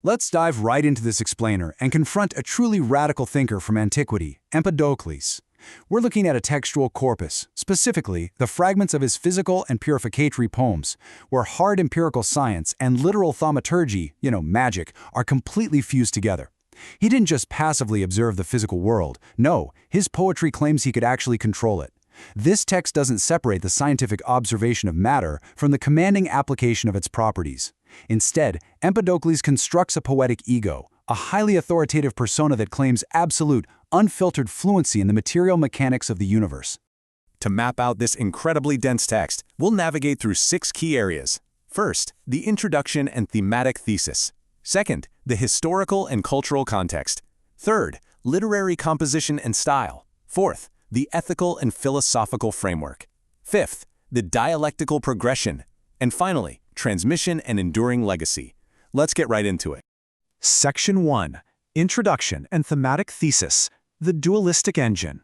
Let's dive right into this explainer and confront a truly radical thinker from antiquity, Empedocles. We're looking at a textual corpus, specifically the fragments of his physical and purificatory poems, where hard empirical science and literal thaumaturgy, magic, are completely fused together. He didn't just passively observe the physical world. No, his poetry claims he could actually control it. This text doesn't separate the scientific observation of matter from the commanding application of its properties. Instead, Empedocles constructs a poetic ego, a highly authoritative persona that claims absolute, unfiltered fluency in the material mechanics of the universe. To map out this incredibly dense text, we'll navigate through 6 key areas. First, the introduction and thematic thesis. Second, the historical and cultural context. Third, literary composition and style. Fourth, the ethical and philosophical framework. Fifth, the dialectical progression. And finally, transmission and enduring legacy. Let's get right into it. Section 1. Introduction and Thematic Thesis. The Dualistic Engine.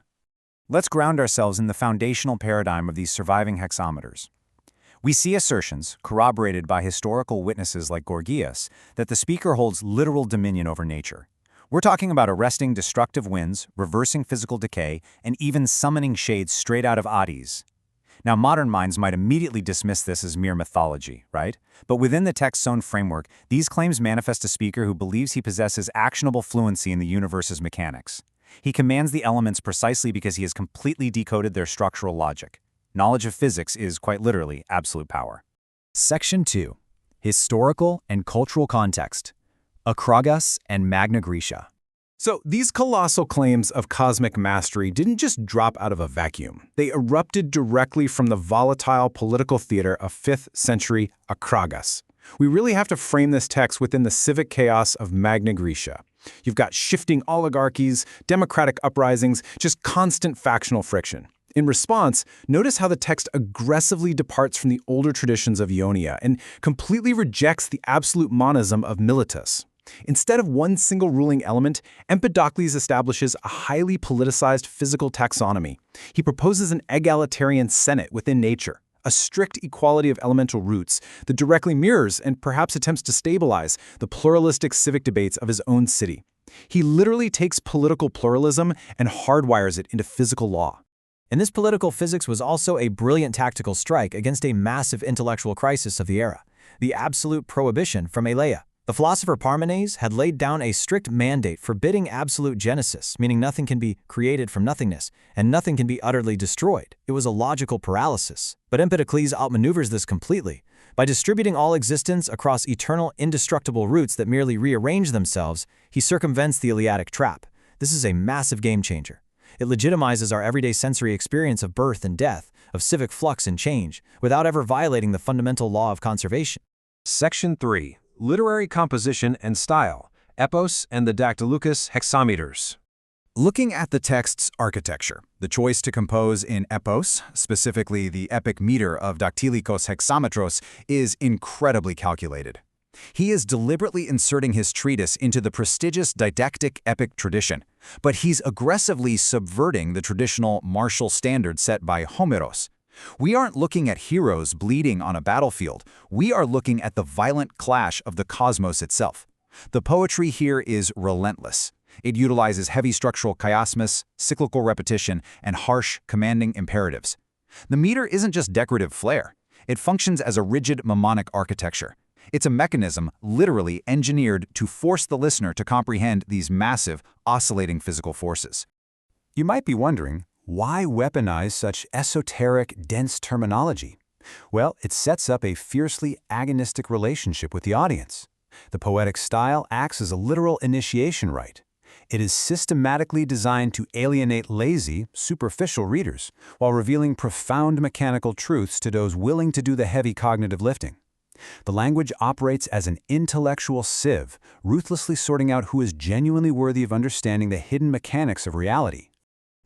Let's ground ourselves in the foundational paradigm of these surviving hexameters. We see assertions, corroborated by historical witnesses like Gorgias, that the speaker holds literal dominion over nature. We're talking about arresting destructive winds, reversing physical decay, and even summoning shades straight out of Hades. Now, modern minds might immediately dismiss this as mere mythology, right? But within the text's own framework, these claims manifest a speaker who believes he possesses actionable fluency in the universe's mechanics. He commands the elements precisely because he has completely decoded their structural logic. Knowledge of physics is, quite literally, absolute power. Section 2. Historical and Cultural Context. Acragas and Magna Graecia. So these colossal claims of cosmic mastery didn't just drop out of a vacuum. They erupted directly from the volatile political theater of 5th century Acragas. We really have to frame this text within the civic chaos of Magna Graecia. You've got shifting oligarchies, democratic uprisings, just constant factional friction. In response, notice how the text aggressively departs from the older traditions of Ionia and completely rejects the absolute monism of Militus. Instead of one single ruling element, Empedocles establishes a highly politicized physical taxonomy. He proposes an egalitarian senate within nature, a strict equality of elemental roots that directly mirrors and perhaps attempts to stabilize the pluralistic civic debates of his own city. He literally takes political pluralism and hardwires it into physical law. And this political physics was also a brilliant tactical strike against a massive intellectual crisis of the era, the absolute prohibition from Eleia. The philosopher Parmenes had laid down a strict mandate forbidding absolute genesis, meaning nothing can be created from nothingness, and nothing can be utterly destroyed. It was a logical paralysis. But Empedocles outmaneuvers this completely. By distributing all existence across eternal, indestructible roots that merely rearrange themselves, he circumvents the Eleatic trap. This is a massive game changer. It legitimizes our everyday sensory experience of birth and death, of civic flux and change, without ever violating the fundamental law of conservation. Section 3. Literary Composition and Style, Epos and the Dactylucus Hexameters. Looking at the text's architecture, the choice to compose in epos, specifically the epic meter of Dactylikos hexametros, is incredibly calculated. He is deliberately inserting his treatise into the prestigious didactic epic tradition, but he's aggressively subverting the traditional martial standard set by Homeros. We aren't looking at heroes bleeding on a battlefield. We are looking at the violent clash of the cosmos itself. The poetry here is relentless. It utilizes heavy structural chiasmus, cyclical repetition, and harsh, commanding imperatives. The meter isn't just decorative flair. It functions as a rigid mnemonic architecture. It's a mechanism literally engineered to force the listener to comprehend these massive, oscillating physical forces. You might be wondering, why weaponize such esoteric, dense terminology? Well, it sets up a fiercely agonistic relationship with the audience. The poetic style acts as a literal initiation rite. It is systematically designed to alienate lazy, superficial readers, while revealing profound mechanical truths to those willing to do the heavy cognitive lifting. The language operates as an intellectual sieve, ruthlessly sorting out who is genuinely worthy of understanding the hidden mechanics of reality.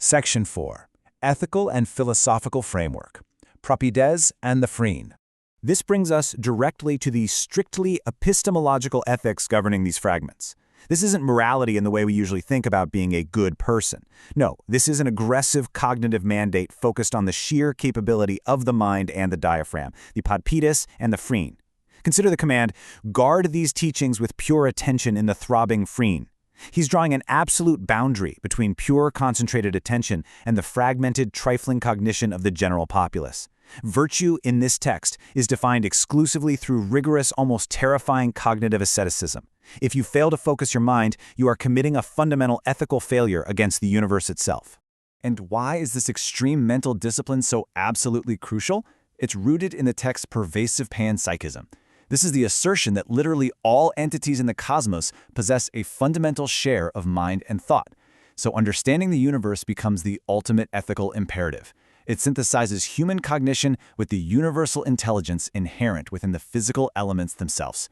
Section 4. Ethical and Philosophical Framework. Propides and the Phrene. This brings us directly to the strictly epistemological ethics governing these fragments. This isn't morality in the way we usually think about being a good person. No, this is an aggressive cognitive mandate focused on the sheer capability of the mind and the diaphragm, the podpides and the phrene. Consider the command, guard these teachings with pure attention in the throbbing phrene. He's drawing an absolute boundary between pure concentrated attention and the fragmented, trifling cognition of the general populace. Virtue in this text is defined exclusively through rigorous, almost terrifying cognitive asceticism. If you fail to focus your mind, you are committing a fundamental ethical failure against the universe itself. And why is this extreme mental discipline so absolutely crucial? It's rooted in the text's pervasive panpsychism. This is the assertion that literally all entities in the cosmos possess a fundamental share of mind and thought. So understanding the universe becomes the ultimate ethical imperative. It synthesizes human cognition with the universal intelligence inherent within the physical elements themselves.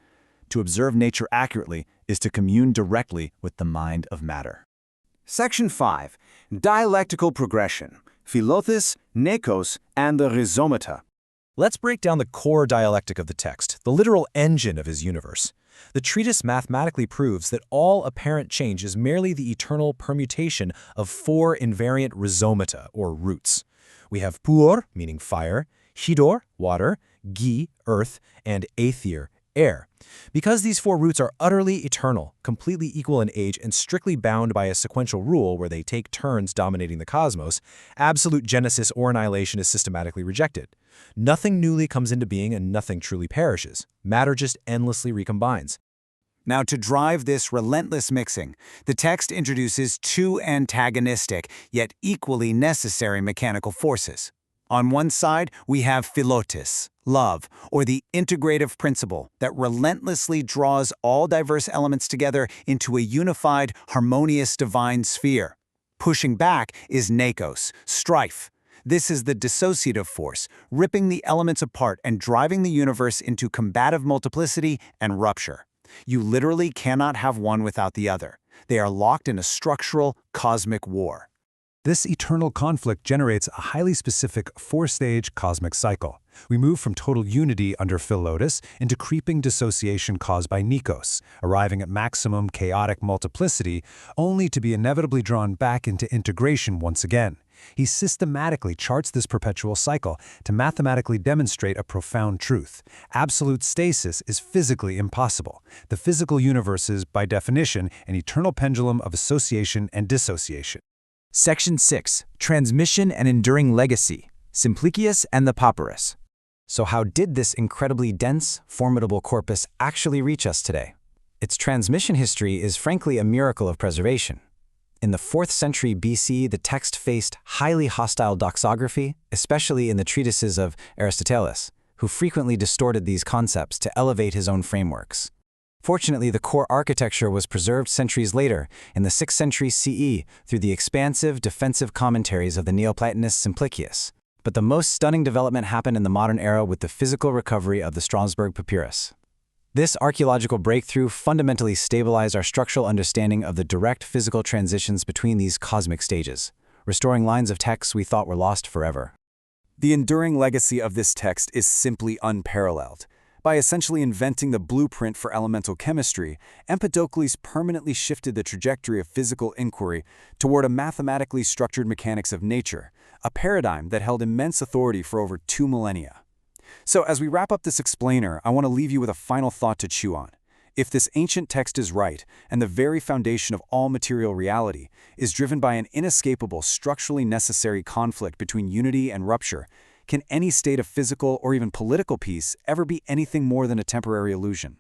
To observe nature accurately is to commune directly with the mind of matter. Section 5. Dialectical progression, Philothis, Nekos, and the Rhizomata. Let's break down the core dialectic of the text, the literal engine of his universe. The treatise mathematically proves that all apparent change is merely the eternal permutation of 4 invariant rhizomata, or roots. We have puor, meaning fire, hidor, water, gi, earth, and aether, air. Because these 4 roots are utterly eternal, completely equal in age, and strictly bound by a sequential rule where they take turns dominating the cosmos, absolute genesis or annihilation is systematically rejected. Nothing newly comes into being and nothing truly perishes. Matter just endlessly recombines. Now, to drive this relentless mixing, the text introduces 2 antagonistic, yet equally necessary mechanical forces. On one side, we have philotis, love, or the integrative principle that relentlessly draws all diverse elements together into a unified, harmonious divine sphere. Pushing back is nekos, strife. This is the dissociative force, ripping the elements apart and driving the universe into combative multiplicity and rupture. You literally cannot have one without the other. They are locked in a structural, cosmic war. This eternal conflict generates a highly specific 4-stage cosmic cycle. We move from total unity under Philotis into creeping dissociation caused by Nikos, arriving at maximum chaotic multiplicity, only to be inevitably drawn back into integration once again. He systematically charts this perpetual cycle to mathematically demonstrate a profound truth. Absolute stasis is physically impossible. The physical universe is, by definition, an eternal pendulum of association and dissociation. Section 6. Transmission and Enduring Legacy, Simplicius and the Papyrus. So how did this incredibly dense, formidable corpus actually reach us today? Its transmission history is frankly a miracle of preservation. In the 4th century BC, the text faced highly hostile doxography, especially in the treatises of Aristoteles, who frequently distorted these concepts to elevate his own frameworks. Fortunately, the core architecture was preserved centuries later, in the 6th century CE, through the expansive, defensive commentaries of the Neoplatonist Simplicius. But the most stunning development happened in the modern era with the physical recovery of the Strasbourg Papyrus. This archaeological breakthrough fundamentally stabilized our structural understanding of the direct physical transitions between these cosmic stages, restoring lines of text we thought were lost forever. The enduring legacy of this text is simply unparalleled. By essentially inventing the blueprint for elemental chemistry, Empedocles permanently shifted the trajectory of physical inquiry toward a mathematically structured mechanics of nature, a paradigm that held immense authority for over 2 millennia. So as we wrap up this explainer, I want to leave you with a final thought to chew on. If this ancient text is right, and the very foundation of all material reality is driven by an inescapable, structurally necessary conflict between unity and rupture, can any state of physical or even political peace ever be anything more than a temporary illusion?